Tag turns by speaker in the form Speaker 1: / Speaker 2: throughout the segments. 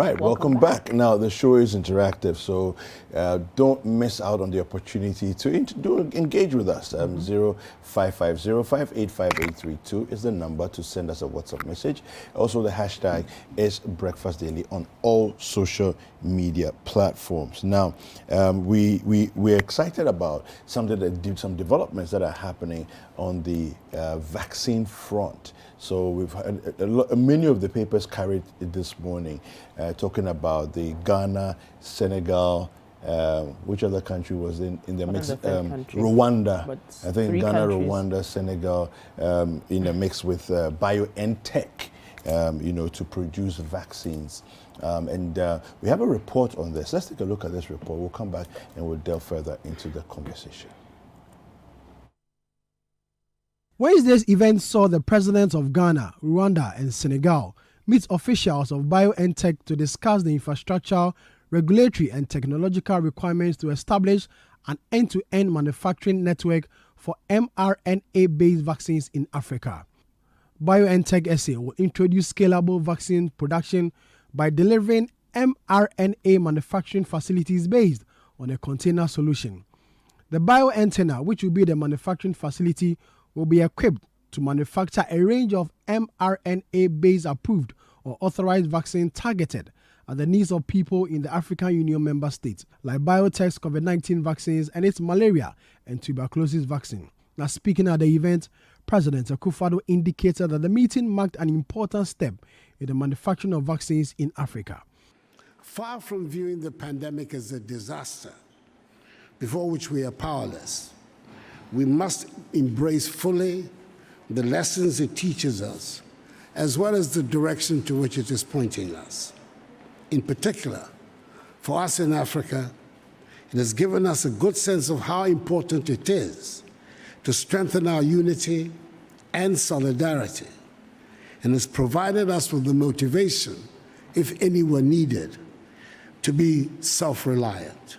Speaker 1: right, welcome back. Now, the show is interactive, so don't miss out on the opportunity to engage with us. 0550585832 is the number to send us a WhatsApp message. Also, the hashtag is Breakfast Daily on all social media platforms. Now, we're excited about some developments that are happening on the vaccine front. So we've had many of the papers carried this morning talking about the Ghana, Senegal, which other country was in the mix? Rwanda. I think Ghana, Rwanda, Senegal in a mix with BioNTech, to produce vaccines. And we have a report on this. Let's take a look at this report. We'll come back and we'll delve further into the conversation.
Speaker 2: Wednesday's event saw the presidents of Ghana, Rwanda, and Senegal meet officials of BioNTech to discuss the infrastructure, regulatory, and technological requirements to establish an end-to-end manufacturing network for mRNA-based vaccines in Africa. BioNTech SA will introduce scalable vaccine production by delivering mRNA manufacturing facilities based on a container solution. The BioAntenna, which will be the manufacturing facility, will be equipped to manufacture a range of mRNA-based approved or authorized vaccines targeted at the needs of people in the African Union member states, like biotech's COVID-19 vaccines and its malaria and tuberculosis vaccine. Now, speaking at the event, President Akufo-Addo indicated that the meeting marked an important step in the manufacturing of vaccines in Africa.
Speaker 3: Far from viewing the pandemic as a disaster before which we are powerless, we must embrace fully the lessons it teaches us, as well as the direction to which it is pointing us. In particular, for us in Africa, it has given us a good sense of how important it is to strengthen our unity and solidarity, and has provided us with the motivation, if any were needed, to be self-reliant.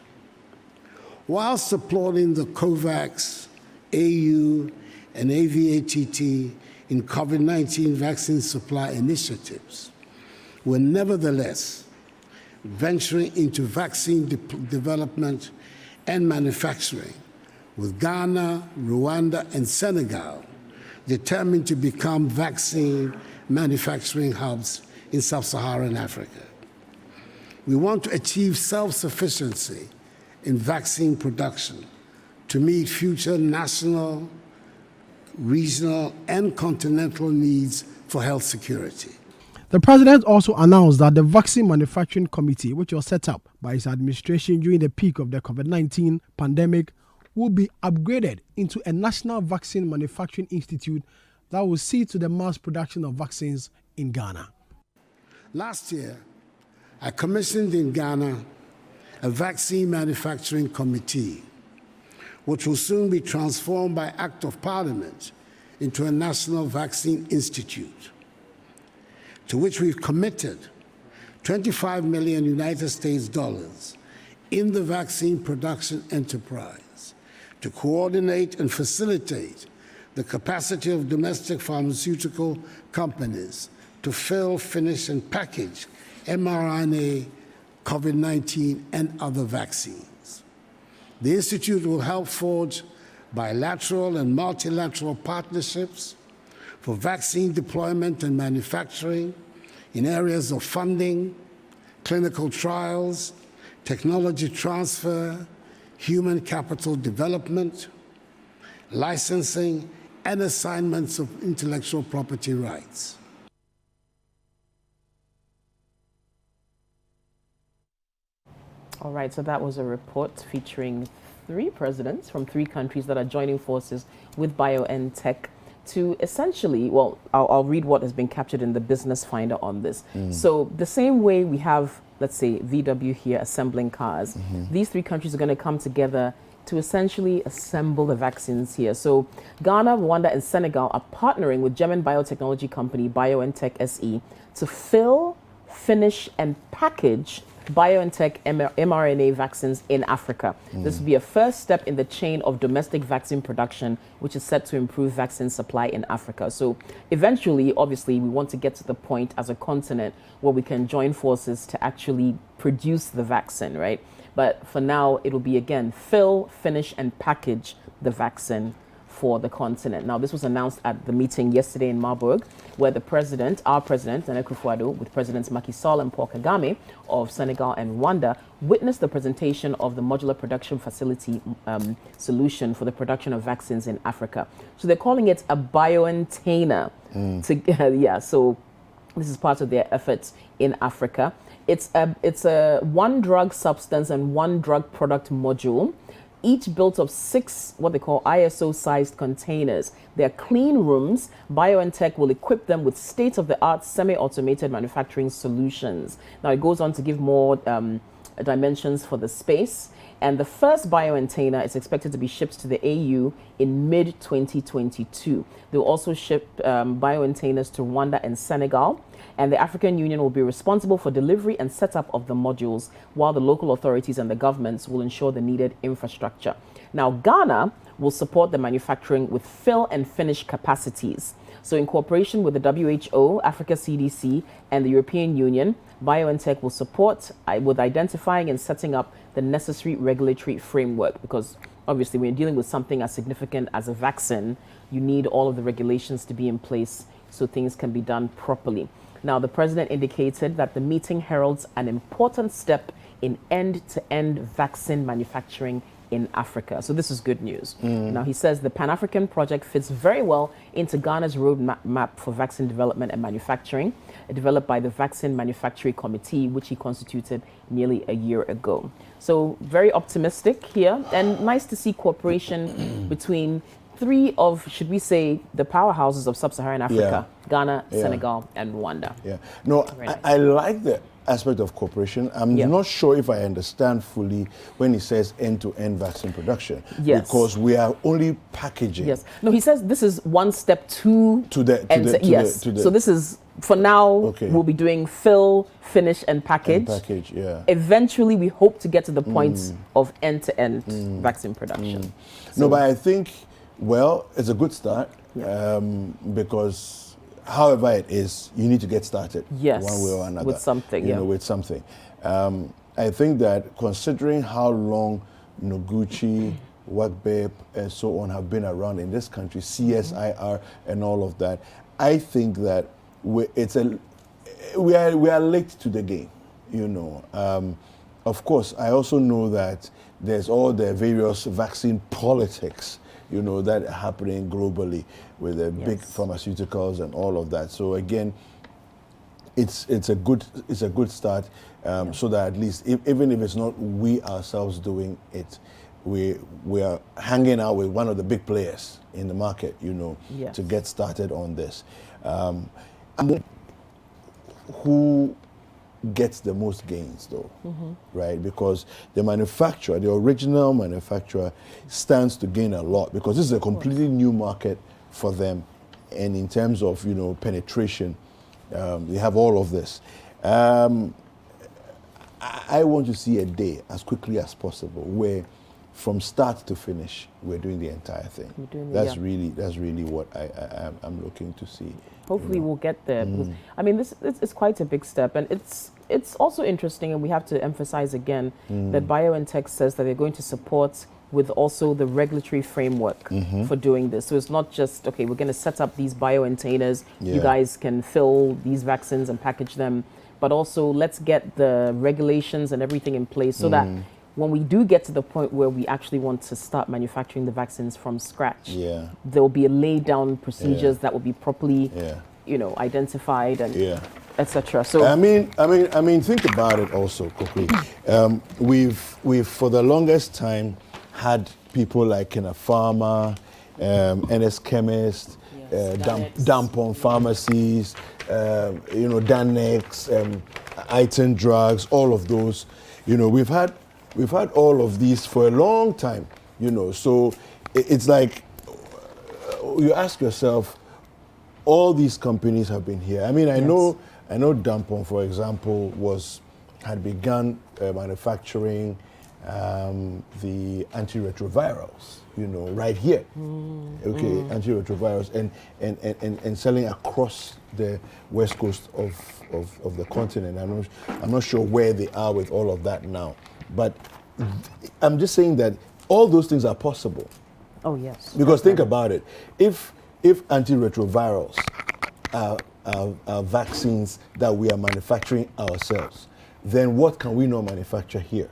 Speaker 3: Whilst applauding the COVAX, AU, and AVATT in COVID-19 vaccine supply initiatives, we're nevertheless venturing into vaccine development and manufacturing with Ghana, Rwanda, and Senegal determined to become vaccine manufacturing hubs in sub-Saharan Africa. We want to achieve self-sufficiency in vaccine production to meet future national, regional, and continental needs for health security.
Speaker 2: The president also announced that the Vaccine Manufacturing Committee, which was set up by his administration during the peak of the COVID-19 pandemic, will be upgraded into a National Vaccine Manufacturing Institute that will see to the mass production of vaccines in Ghana.
Speaker 3: Last year, I commissioned in Ghana a Vaccine Manufacturing Committee, which will soon be transformed by Act of Parliament into a National Vaccine Institute, to which we've committed $25 million in the vaccine production enterprise to coordinate and facilitate the capacity of domestic pharmaceutical companies to fill, finish, and package mRNA, COVID-19, and other vaccines. The Institute will help forge bilateral and multilateral partnerships for vaccine deployment and manufacturing in areas of funding, clinical trials, technology transfer, human capital development, licensing, and assignments of intellectual property rights.
Speaker 4: All right, so that was a report featuring 3 presidents from 3 countries that are joining forces with BioNTech to essentially, well, I'll read what has been captured in the Business Finder on this. So the same way we have, let's say, VW here assembling cars, these 3 countries are going to come together to essentially assemble the vaccines here. So Ghana, Rwanda, and Senegal are partnering with German biotechnology company BioNTech SE to fill, finish, and package BioNTech mRNA vaccines in Africa. This will be a first step in the chain of domestic vaccine production, which is set to improve vaccine supply in Africa. So eventually, obviously, we want to get to the point as a continent where we can join forces to actually produce the vaccine, right? But for now, it will be, again, fill, finish, and package the vaccine for the continent. Now, this was announced at the meeting yesterday in Marburg, where the president, our president, Nana Akufo-Addo, with Presidents Macky Sall and Paul Kagame of Senegal and Rwanda, witnessed the presentation of the modular production facility solution for the production of vaccines in Africa. So they're calling it a BioNTainer. So this is part of their efforts in Africa. It's a one drug substance and one drug product module, each built of 6 what they call ISO-sized containers. They're clean rooms. BioNTech will equip them with state-of-the-art semi-automated manufacturing solutions. Now, it goes on to give more dimensions for the space. And the first BioNTainer is expected to be shipped to the AU in mid-2022. They'll also ship BioNTainers to Rwanda and Senegal. And the African Union will be responsible for delivery and setup of the modules, while the local authorities and the governments will ensure the needed infrastructure. Now, Ghana will support the manufacturing with fill and finish capacities. So in cooperation with the WHO, Africa CDC, and the European Union, BioNTech will support with identifying and setting up the necessary regulatory framework, because obviously when you're dealing with something as significant as a vaccine, you need all of the regulations to be in place so things can be done properly. Now, the president indicated that the meeting heralds an important step in end-to-end vaccine manufacturing in Africa. So this is good news. Now, he says the Pan-African project fits very well into Ghana's roadmap for vaccine development and manufacturing, developed by the Vaccine Manufacturing Committee, which he constituted nearly a year ago. So very optimistic here, and nice to see cooperation between 3 of, should we say, the powerhouses of sub-Saharan Africa, Ghana, Senegal, and Rwanda.
Speaker 1: No,
Speaker 4: Nice.
Speaker 1: I like the aspect of cooperation. I'm not sure if I understand fully when he says end-to-end vaccine production, because we are only packaging.
Speaker 4: No, he says this is one step to the so this is, for now, we'll be doing fill, finish, and package. Eventually, we hope to get to the point of end-to-end vaccine production.
Speaker 1: No, but I think, well, it's a good start, because however it is, you need to get started one way or another.
Speaker 4: With something,
Speaker 1: with something. I think that considering how long Noguchi, Wagbep, and so on have been around in this country, CSIR and all of that, I think that we are late to the game, Of course, I also know that there's all the various vaccine politics that are happening globally with the big pharmaceuticals and all of that. So again, it's a good start, so that at least even if it's not we ourselves doing it, we are hanging out with one of the big players in the market, to get started on this. Who gets the most gains though, right? Because the manufacturer, the original manufacturer, stands to gain a lot, because this is a completely new market for them, and in terms of penetration, they have all of this. I want to see a day as quickly as possible where from start to finish we're doing the entire thing. That's really what I'm looking to see.
Speaker 4: Hopefully we'll get there. I mean, this is quite a big step, and it's also interesting, and we have to emphasize again that BioNTech says that they're going to support with also the regulatory framework for doing this. So it's not just, okay, we're going to set up these BioNTainers, you guys can fill these vaccines and package them, but also let's get the regulations and everything in place so that when we do get to the point where we actually want to start manufacturing the vaccines from scratch, there will be a laid down procedures that will be properly, identified and etc. So
Speaker 1: I mean, think about it also, quickly. We've for the longest time had people like in a pharma, NS chemist, Dampon pharmacies, Danex, Iton drugs, all of those. We've had all of these for a long time, so it's like you ask yourself, all these companies have been here. I mean, I know Dampon, for example, was had begun manufacturing the antiretrovirals, right here. Okay, antiretrovirals and selling across the west coast of the continent. I'm not sure where they are with all of that now, but I'm just saying that all those things are possible.
Speaker 4: Oh yes.
Speaker 1: Because think about it, if antiretrovirals are vaccines that we are manufacturing ourselves, then what can we not manufacture here?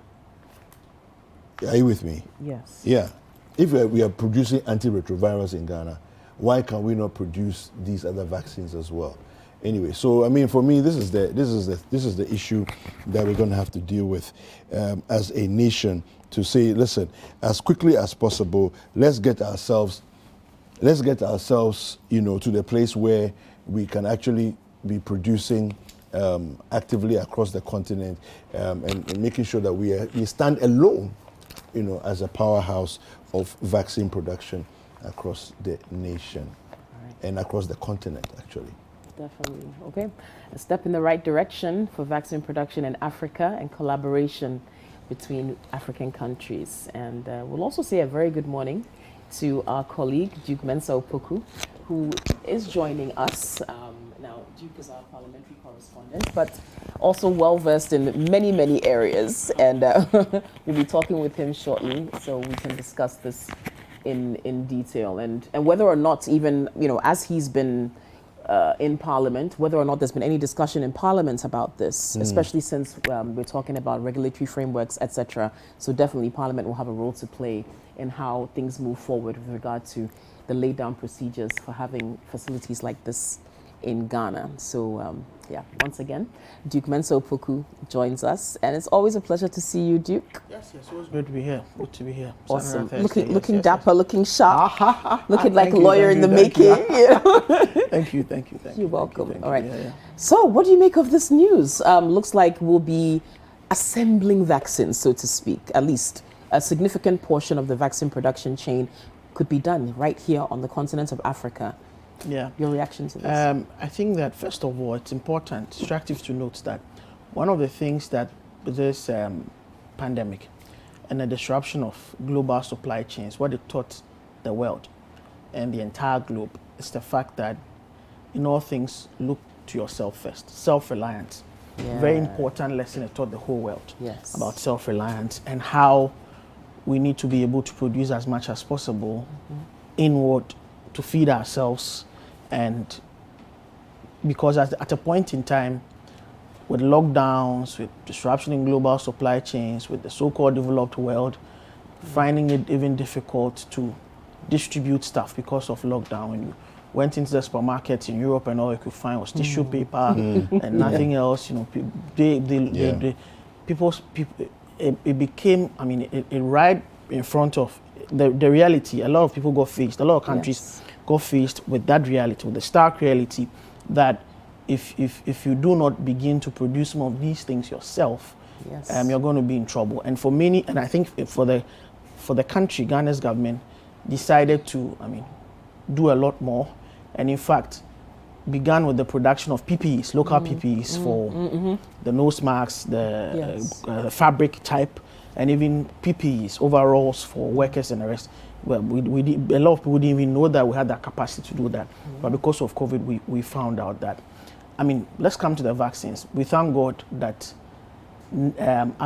Speaker 1: Are you with me?
Speaker 4: Yes.
Speaker 1: Yeah. If we are producing antiretrovirals in Ghana, why can we not produce these other vaccines as well? Anyway, so I mean, for me, this is the issue that we're going to have to deal with as a nation, to say, listen, as quickly as possible, let's get ourselves, to the place where we can actually be producing actively across the continent, and making sure that we stand alone, as a powerhouse of vaccine production across the nation and across the continent, actually.
Speaker 4: Definitely. Okay. A step in the right direction for vaccine production in Africa and collaboration between African countries. And we'll also say a very good morning to our colleague, Duke Mensah Opoku, who is joining us. Now, Duke is our parliamentary correspondent, but also well-versed in many, many areas. And we'll be talking with him shortly so we can discuss this in detail. And whether or not even, as he's been in Parliament, whether or not there's been any discussion in Parliament about this, especially since we're talking about regulatory frameworks, etc. So definitely Parliament will have a role to play in how things move forward with regard to the laid down procedures for having facilities like this in Ghana. So once again, Duke Mensah Opoku joins us, and it's always a pleasure to see you, Duke.
Speaker 5: Yes, always good to be here. Good to be here.
Speaker 4: Awesome. Looking dapper, looking sharp, looking like a lawyer in the making.
Speaker 5: Thank you.
Speaker 4: You're welcome.
Speaker 5: Thank you.
Speaker 4: All right.
Speaker 5: Yeah.
Speaker 4: So, what do you make of this news? Looks like we'll be assembling vaccines, so to speak. At least a significant portion of the vaccine production chain could be done right here on the continent of Africa.
Speaker 5: Yeah.
Speaker 4: Your reaction to this?
Speaker 5: I think that, first of all, it's instructive to note that one of the things that this pandemic and the disruption of global supply chains, what it taught the world and the entire globe, is the fact that in all things, look to yourself first. Self-reliance.
Speaker 4: Yeah.
Speaker 5: Very important lesson it taught the whole world.
Speaker 4: Yes.
Speaker 5: About self-reliance and how we need to be able to produce as much as possible inward to feed ourselves. And because at a point in time, with lockdowns, with disruption in global supply chains, with the so-called developed world, finding it even difficult to distribute stuff because of lockdown. When you went into the supermarkets in Europe and all you could find was tissue paper and nothing else, it became, it right in front of the reality. A lot of people got faced, a lot of countries got faced with that reality, with the stark reality that if you do not begin to produce some of these things yourself, you're going to be in trouble. And for many, and I think for the country, Ghana's government decided to, do a lot more, and in fact, began with the production of PPEs, local PPEs for the nose masks, the fabric type, and even PPEs, overalls for workers and the rest. Well, a lot of people didn't even know that we had that capacity to do that. But because of COVID, we found out that. Let's come to the vaccines. We thank God that and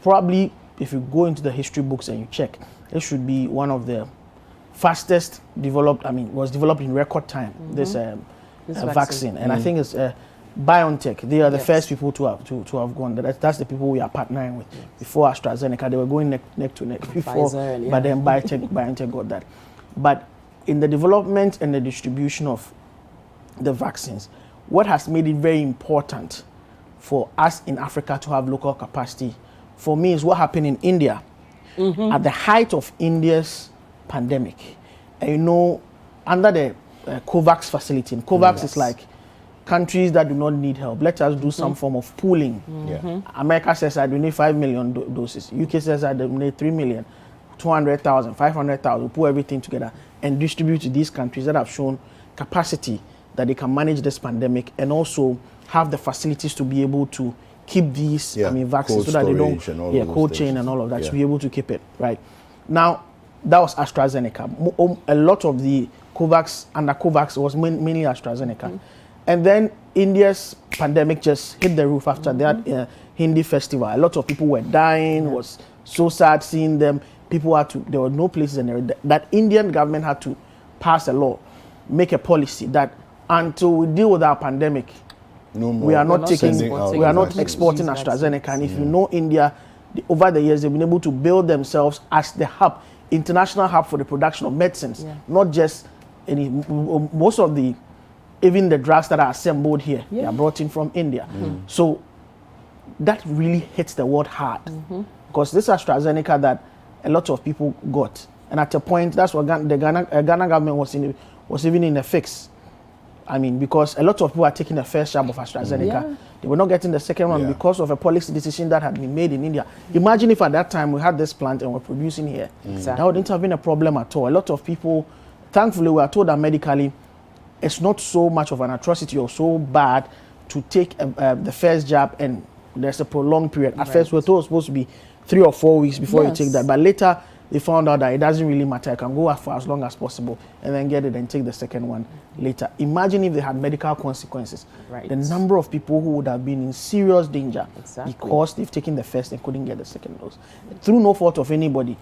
Speaker 5: probably if you go into the history books and you check, it should be one of the fastest developed, was developed in record time, this vaccine. And I think it's BioNTech. They are the first people to have gone. That's the people we are partnering with. Before AstraZeneca, they were going neck to neck before,
Speaker 4: Pfizer,
Speaker 5: but then BioNTech got that. But in the development and the distribution of the vaccines, what has made it very important for us in Africa to have local capacity, for me, is what happened in India. At the height of India's pandemic, under the COVAX facility, and COVAX is like countries that do not need help. Let us do some form of pooling. America says I donate 5 million doses. UK says I donate 3 million, 200,000, 500,000. We put everything together and distribute to these countries that have shown capacity that they can manage this pandemic and also have the facilities to be able to keep these, vaccines so that they don't, cold chain and all of that, to be able to keep it, right? Now, that was AstraZeneca. A lot of the under COVAX was mainly AstraZeneca. And then India's pandemic just hit the roof after that Hindi festival. A lot of people were dying, it was so sad seeing them. People had to, there were no places, and that Indian government had to pass a law, make a policy that until we deal with our pandemic, we are not exporting AstraZeneca. And if you know India, over the years, they've been able to build themselves as the hub, international hub for the production of medicines, not just any, most of the, even the drugs that are assembled here, they are brought in from India. So that really hits the world hard, because this AstraZeneca that a lot of people got, and at a point, that's what the Ghana government was even in a fix. I mean, because a lot of people are taking the first jab of AstraZeneca. They were not getting the second one because of a policy decision that had been made in India. Imagine if at that time we had this plant and we're producing here. That wouldn't have been a problem at all. A lot of people, thankfully, we are told that medically, it's not so much of an atrocity or so bad to take the first jab and there's a prolonged period. At first, we were told it was supposed to be 3 or 4 weeks before you take that. But later, they found out that it doesn't really matter. You can go for as long as possible and then get it and take the second one later. Imagine if they had medical consequences. The number of people who would have been in serious danger because they've taken the first and couldn't get the second dose. Through no fault of anybody.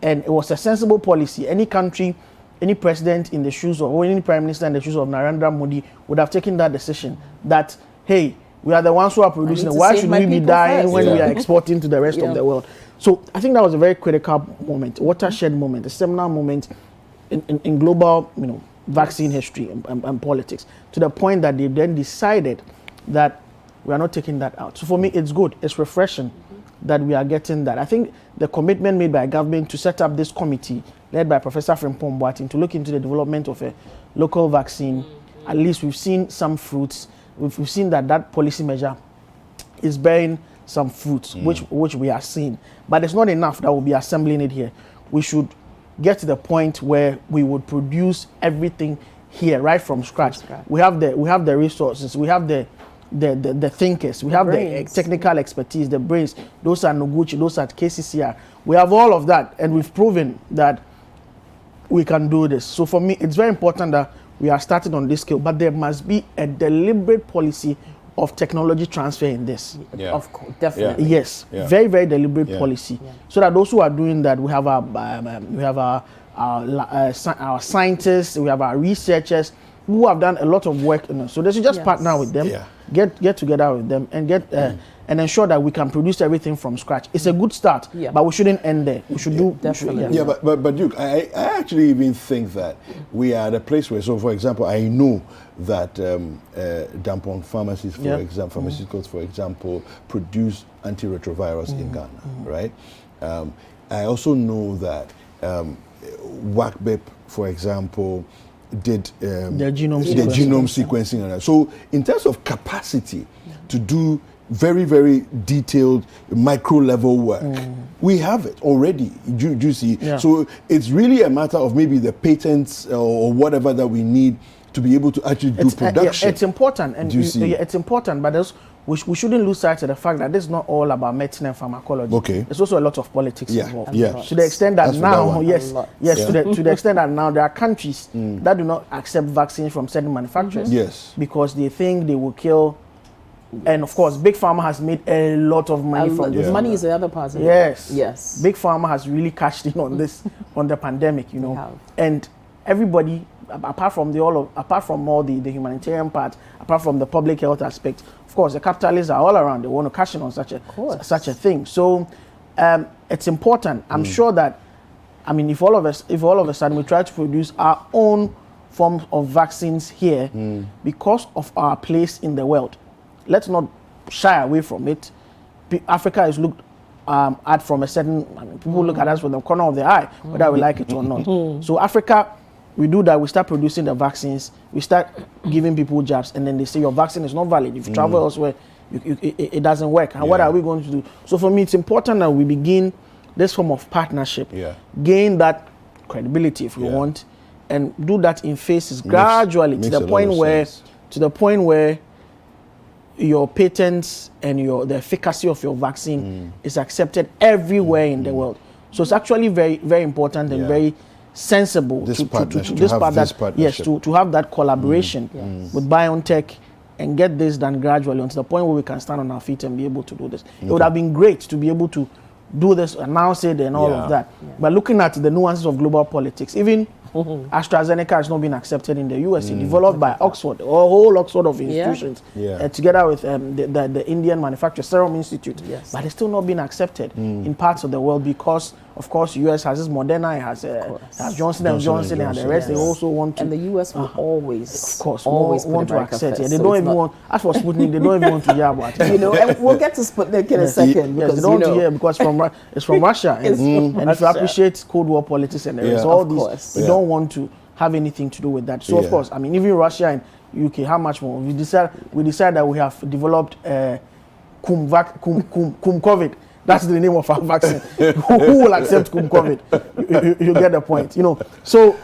Speaker 5: And it was a sensible policy. Any country, any president in the shoes of, or any prime minister in the shoes of Narendra Modi would have taken that decision that, hey, we are the ones who are producing it. Why should we be dying when we are exporting to the rest of the world? So I think that was a very critical moment, watershed moment, a seminal moment in global, vaccine history and politics, to the point that they then decided that we are not taking that out. So for me, it's good. It's refreshing that we are getting that. I think the commitment made by government to set up this committee, led by Professor Frimpong Boateng, to look into the development of a local vaccine, at least we've seen some fruits. We've seen that policy measure is bearing some fruits, which we are seeing. But it's not enough that we'll be assembling it here. We should get to the point where we would produce everything here, right from scratch. We have the resources, we have the thinkers, we have the technical expertise, the brains. Those are Noguchi, those are KCCR. We have all of that, and we've proven that we can do this. So for me, it's very important that we are starting on this scale, but there must be a deliberate policy of technology transfer in this.
Speaker 4: Of course, definitely.
Speaker 5: Yes, very, very deliberate policy, so that those who are doing that, we have our scientists, we have our researchers who have done a lot of work. So they should just partner with them, get together with them, and get and ensure that we can produce everything from scratch. It's a good start, but we shouldn't end there. We should do definitely.
Speaker 1: But Duke, I actually even think that we are at a place where, so for example, I know that Dampon pharmacies, for example, pharmaceuticals, for example, produce antiretrovirals in Ghana, right? I also know that WACBIP, for example, did their genome sequencing and that. So in terms of capacity to do very, very detailed micro level work, we have it already. Do you see? So it's really a matter of maybe the patents or whatever that we need to be able to actually do production.
Speaker 5: It's important, and it's important, but we shouldn't lose sight of the fact that this is not all about medicine and pharmacology. There's also a lot of politics involved. To the extent that now, to the extent that now there are countries that do not accept vaccines from certain manufacturers because they think they will kill. And of course, Big Pharma has made a lot of money from this.
Speaker 4: Money is the other part of it.
Speaker 5: Yes. Big Pharma has really cashed in on this, on the pandemic, And everybody, apart from all the humanitarian part, apart from the public health aspect, of course, the capitalists are all around. They want to cash in on such a thing. So it's important. I'm sure that, if all of a sudden we try to produce our own form of vaccines here because of our place in the world, let's not shy away from it. Africa is looked at from a certain, people look at us with the corner of their eye, whether we like it or not. So Africa, we do that, we start producing the vaccines, we start giving people jabs, and then they say your vaccine is not valid. If you travel elsewhere, it doesn't work. And what are we going to do? So for me, it's important that we begin this form of partnership, gain that credibility if we want, and do that in phases gradually to the point where your patents and the efficacy of your vaccine is accepted everywhere in the world. So it's actually very, very important and very sensible
Speaker 1: This
Speaker 5: to
Speaker 1: partnership.
Speaker 5: to have that collaboration with BioNTech and get this done gradually until the point where we can stand on our feet and be able to do this. It would have been great to be able to do this, announce it, and all of that. But looking at the nuances of global politics, even AstraZeneca has not been accepted in the US. It's developed by Oxford, a whole Oxford of institutions, together with the Indian Manufacturer Serum Institute. But it's still not been accepted in parts of the world because, of course, US has this Moderna, it has Johnson & Johnson, and the rest. They also want to.
Speaker 4: And the US will always,
Speaker 5: of course,
Speaker 4: always
Speaker 5: want to accept it. They
Speaker 4: so
Speaker 5: don't even want. As for Sputnik, they don't even want to hear about it.
Speaker 4: You know, and we'll get to Sputnik in a second.
Speaker 5: Yes, they don't want to hear because it's from Russia. And if you appreciate Cold War politics and there is all these, they don't want to have anything to do with that. So of course, I mean, even Russia and UK, how much more? We decide that we have developed COVID. That's the name of our vaccine. Who will accept COVID? You get the point, you know. So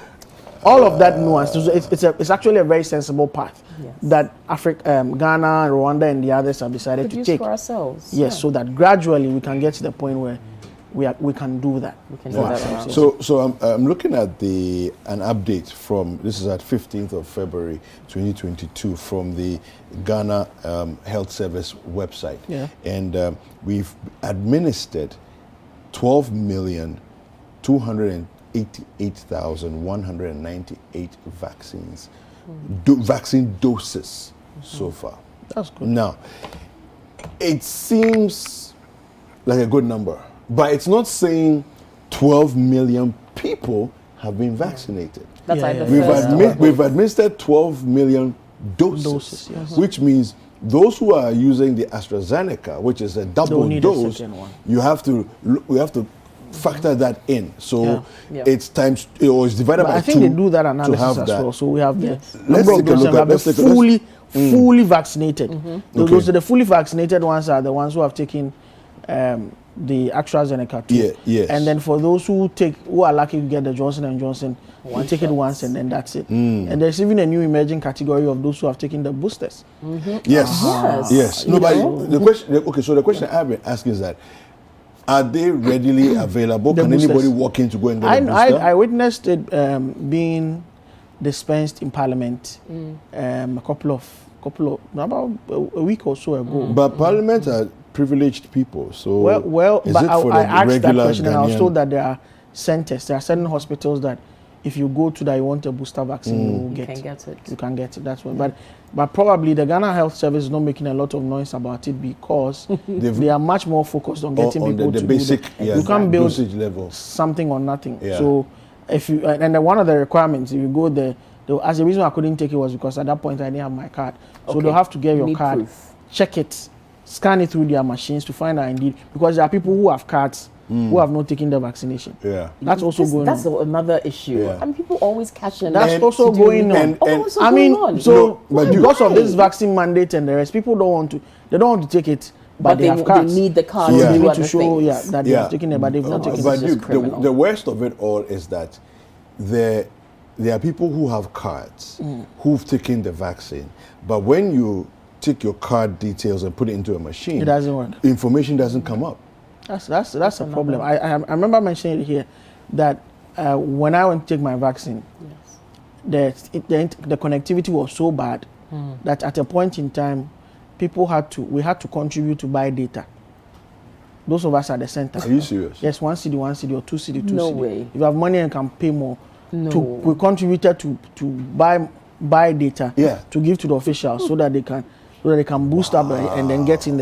Speaker 5: all of that nuance, it's actually a very sensible path that Africa, Ghana, Rwanda, and the others have decided to take
Speaker 4: for ourselves.
Speaker 5: Yes, so that gradually we can get to the point where we can do that.
Speaker 4: We can do that.
Speaker 1: So I'm looking at an update from, this is at 15th of February 2022 from the Ghana Health Service website. And we've administered 12,288,198 vaccines, vaccine doses so far.
Speaker 5: That's good.
Speaker 1: Now, it seems like a good number, but it's not saying 12 million people have been vaccinated.
Speaker 4: That's like the
Speaker 1: We've administered 12 million doses, which means those who are using the AstraZeneca, which is a double dose, you have to factor that in. So it's times, or it's divided by 2.
Speaker 5: I think they do that analysis as well. So we have the number of doses that have been fully vaccinated. Those are the fully vaccinated ones are the ones who have taken the AstraZeneca too. And then for those who are lucky to get the Johnson & Johnson, you take it once and then that's it. And there's even a new emerging category of those who have taken the boosters.
Speaker 1: Yes. No, but the question. Okay, so the question I've been asking is that, are they readily available? Can anybody walk in to go and get a booster?
Speaker 5: I witnessed it being dispensed in Parliament about a week or so ago.
Speaker 1: But Parliament are privileged people, so
Speaker 5: but I asked that question and I was told that there are centers, there are certain hospitals that if you go to that you want a booster vaccine, you can get it. That's what. But probably the Ghana Health Service is not making a lot of noise about it because they are much more focused on getting people to basic. You can't build something or nothing. So if you one of the requirements, if you go there, as the reason I couldn't take it was because at that point I didn't have my card. So they'll have to get your card, check it, scan it through their machines to find out indeed, because there are people who have cards who have not taken the vaccination. That's also going on.
Speaker 4: That's another issue. And people always catch it.
Speaker 5: That's also going on. Because of this vaccine mandate and the rest, people don't want to take it, but they have cards.
Speaker 4: They need the card
Speaker 5: they need to show that they have taken it, but they've not taken it.
Speaker 1: But the worst of it all is that there are people who have cards who've taken the vaccine, but when you take your card details and put it into a machine,
Speaker 5: it doesn't work.
Speaker 1: Information doesn't come up.
Speaker 5: That's a problem. I remember mentioning it here that when I went to take my vaccine, the connectivity was so bad that at a point in time, we had to contribute to buy data. Those of us at the center.
Speaker 1: Are you serious?
Speaker 5: Yes, 1 CD, 1 CD, or 2 CD, 2 CD.
Speaker 4: No way.
Speaker 5: If you have money and can pay more, we contributed to buy data to give to the officials so that they can boost up and then get in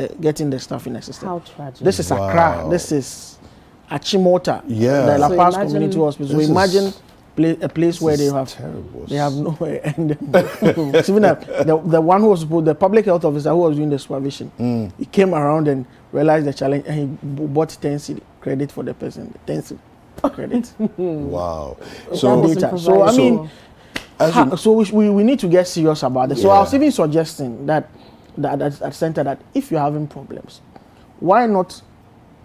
Speaker 5: the stuff in the system.
Speaker 4: How tragic.
Speaker 5: This is Accra. This is Achimota, the La Paz Community Hospital. So imagine a place where they have nowhere. And even the one who was the public health officer who was doing the supervision, he came around and realized the challenge and he bought 10 CD credit for the person. 10 CD credit.
Speaker 1: Wow.
Speaker 5: So I mean, we need to get serious about this. So I was even suggesting that at center that if you're having problems, why not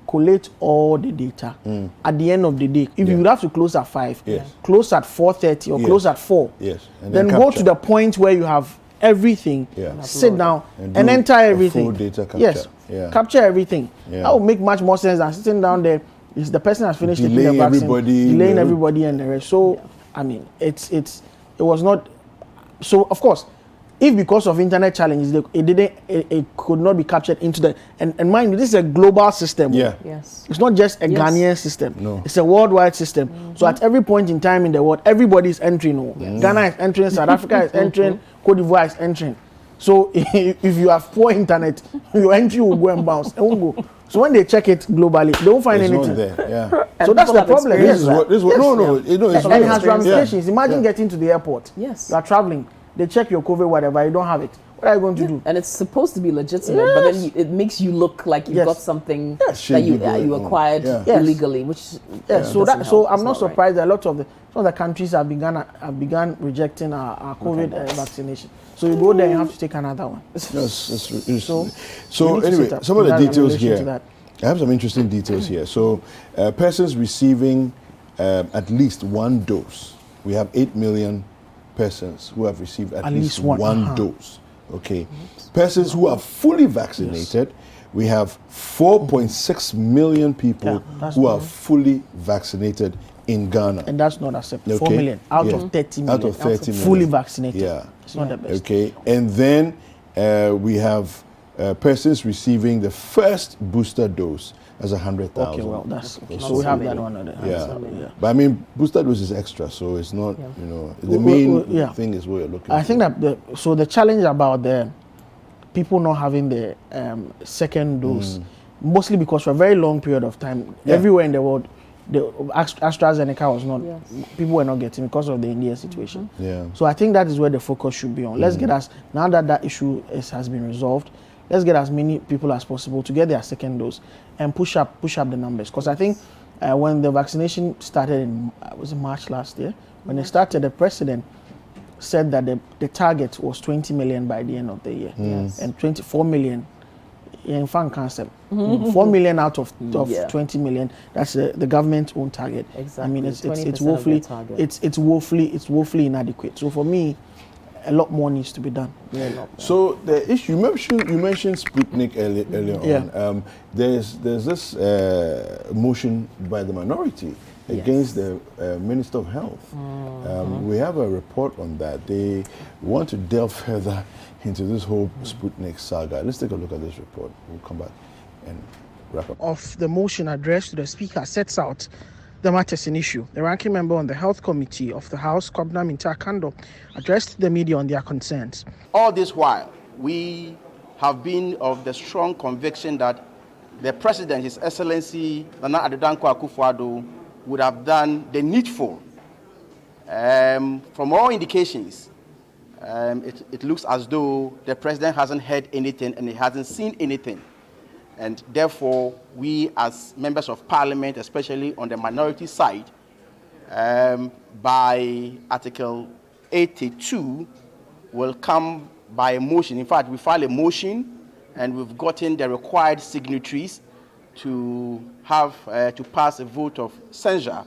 Speaker 5: collate all the data at the end of the day? If you would have to close at 5, close at 4:30 or close at 4,
Speaker 1: and
Speaker 5: then go to the point where you have everything, sit down and enter everything.
Speaker 1: Full data capture.
Speaker 5: Yes, capture everything. That would make much more sense than sitting down there. Is the person has finished taking the vaccine, delaying everybody and the rest. So, I mean, it was not. So, of course, if because of internet challenges, it could not be captured into the, and mind you, this is a global system.
Speaker 1: Yeah.
Speaker 4: Yes.
Speaker 5: It's not just a Ghanaian system.
Speaker 1: No.
Speaker 5: It's a worldwide system. So at every point in time in the world, everybody is entering. Ghana is entering, South Africa is entering, Cote d'Ivoire is entering. So if you have poor internet, your entry will go and bounce. It won't go. So when they check it globally, they won't find anything.
Speaker 1: Not there. Yeah.
Speaker 5: So that's the problem.
Speaker 1: This is what. No. It's
Speaker 5: and it has ramifications. Imagine getting to the airport.
Speaker 4: Yes.
Speaker 5: You are traveling. They check your COVID, whatever. You don't have it. What are you going to do?
Speaker 4: And it's supposed to be legitimate, but then it makes you look like you've got something that you acquired illegally, which
Speaker 5: so I'm not surprised that a lot of the countries have begun rejecting our COVID vaccination. So you go there, you have to take another one.
Speaker 1: So anyway, some of the details here. I have some interesting details here. So persons receiving at least one dose. We have 8 million persons who have received at least one dose. Okay. Persons who are fully vaccinated, we have 4.6 million people who are fully vaccinated in Ghana.
Speaker 5: And that's not acceptable. 4 million out of 30 million.
Speaker 1: Out of 30 million.
Speaker 5: Fully vaccinated.
Speaker 1: Yeah.
Speaker 5: It's not the best.
Speaker 1: Okay. And then we have persons receiving the first booster dose as 100,000.
Speaker 5: Okay, well, that's so we have that one.
Speaker 1: Yeah. But I mean, booster dose is extra, so it's not, the main thing is what you're looking for.
Speaker 5: I think that the challenge about the people not having the second dose, mostly because for a very long period of time, everywhere in the world, the AstraZeneca was not, people were not getting because of the India situation. So I think that is where the focus should be on. Let's get us, now that issue has been resolved, let's get as many people as possible to get their second dose and push up the numbers. Because I think when the vaccination started in March last year, when it started, the president said that the target was 20 million by the end of the year, and 24 million in fan concept. 4 million out of 20 million. That's the government's own target.
Speaker 4: Exactly.
Speaker 5: I mean, it's woefully inadequate. So for me, a lot more needs to be done.
Speaker 1: So the issue you mentioned Sputnik earlier on. There's this motion by the minority against the Minister of Health. We have a report on that. They want to delve further into this whole Sputnik saga. Let's take a look at this report. We'll come back and wrap up.
Speaker 5: Of the motion addressed to the Speaker sets out the matters in issue. The ranking member on the Health Committee of the House, Kobna Minta-Kando, addressed the media on their concerns.
Speaker 6: All this while, we have been of the strong conviction that the President, His Excellency Nana Addo Dankwa Akufo-Addo, would have done the needful. From all indications, it looks as though the President hasn't heard anything and he hasn't seen anything. And therefore, we as members of Parliament, especially on the minority side, by Article 82, will come by a motion. In fact, we filed a motion and we've gotten the required signatories to have to pass a vote of censure,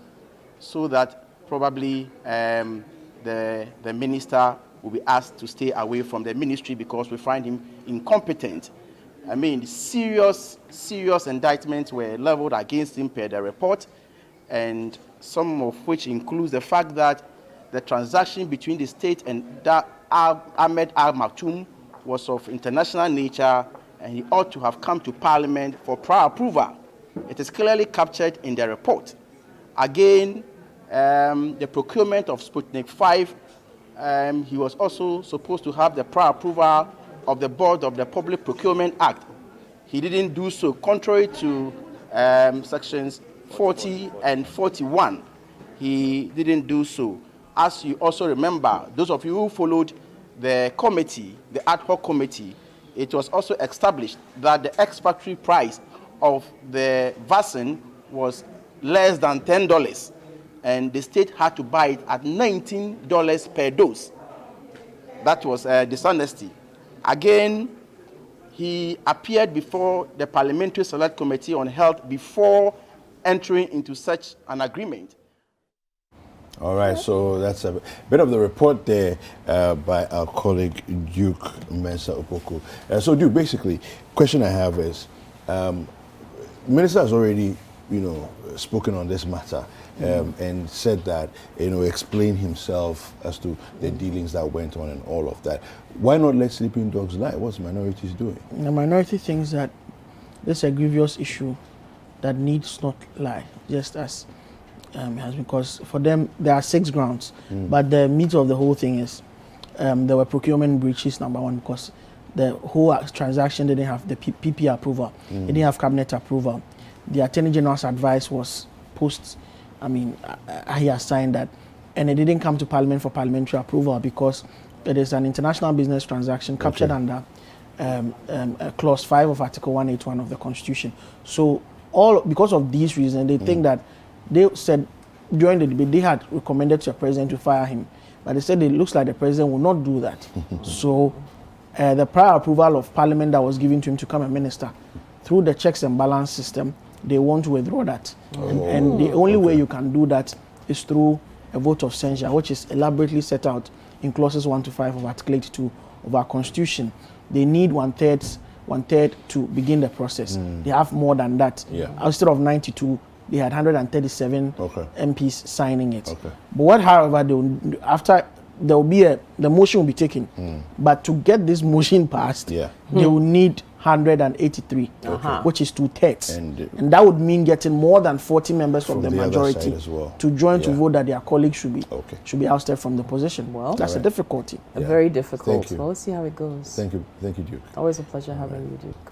Speaker 6: so that probably the minister will be asked to stay away from the ministry because we find him incompetent. I mean, serious indictments were leveled against him per the report, and some of which includes the fact that the transaction between the state and Ahmed Al Maktoum was of international nature, and he ought to have come to Parliament for prior approval. It is clearly captured in the report. Again, the procurement of Sputnik V, he was also supposed to have the prior approval of the Board of the Public Procurement Act. He didn't do so, contrary to sections 40 and 41. He didn't do so. As you also remember, those of you who followed the committee, the ad hoc committee, it was also established that the ex-factory price of the vaccine was less than $10, and the state had to buy it at $19 per dose. That was dishonesty. Again, he appeared before the Parliamentary Select Committee on Health before entering into such an agreement.
Speaker 1: All right, so that's a bit of the report there by our colleague Duke Mensah Opoku. So Duke, basically, question I have is, Minister has already, spoken on this matter and said that, explain himself as to the dealings that went on and all of that. Why not let sleeping dogs lie? What's minorities doing?
Speaker 5: The minority thinks that this is a grievous issue that needs not lie, just as has, because for them there are 6 grounds, but the meat of the whole thing is there were procurement breaches, number one, because the whole transaction didn't have the PP approval, it didn't have cabinet approval. The Attorney General's advice was he has signed that, and it didn't come to Parliament for parliamentary approval because it is an international business transaction captured under Clause 5 of Article 181 of the Constitution. So because of these reasons, they think that they said during the debate they had recommended to the president to fire him, but they said it looks like the president will not do that. So the prior approval of Parliament that was given to him to become a minister, through the checks and balance system, they want to withdraw that. And the only way you can do that is through a vote of censure, which is elaborately set out in clauses 1 to 5 of Article 82 of our Constitution. They need one third to begin the process. They have more than that. Instead of 92, they had 137 MPs signing it. But what, however, the motion will be taken. But to get this motion passed, they will need 183, which is 2/3. And that would mean getting more than 40 members from the majority to join to vote that their colleagues should be ousted from the position. Well, that's a difficulty.
Speaker 4: Very difficult. Well, let's see how it goes.
Speaker 1: Thank you, Duke.
Speaker 4: Always a pleasure having you, Duke.